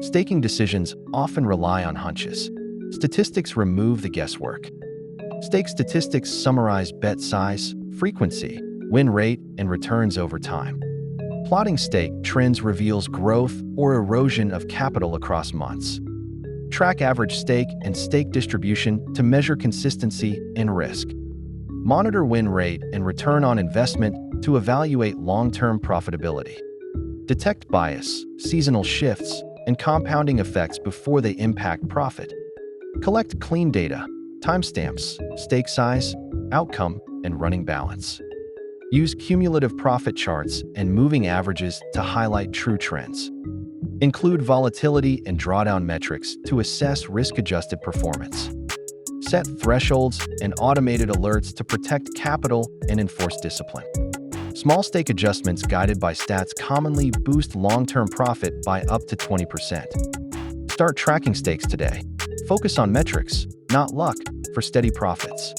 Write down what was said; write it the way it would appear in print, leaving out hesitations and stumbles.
Staking decisions often rely on hunches. Statistics remove the guesswork. Stake statistics summarize bet size, frequency, win rate, and returns over time. Plotting stake trends reveals growth or erosion of capital across months. Track average stake and stake distribution to measure consistency and risk. Monitor win rate and return on investment to evaluate long-term profitability. Detect bias, seasonal shifts, and compounding effects before they impact profit. Collect clean data, timestamps, stake size, outcome, and running balance. Use cumulative profit charts and moving averages to highlight true trends. Include volatility and drawdown metrics to assess risk-adjusted performance. Set thresholds and automated alerts to protect capital and enforce discipline. Small stake adjustments guided by stats commonly boost long-term profit by up to 20%. Start tracking stakes today. Focus on metrics, not luck, for steady profits.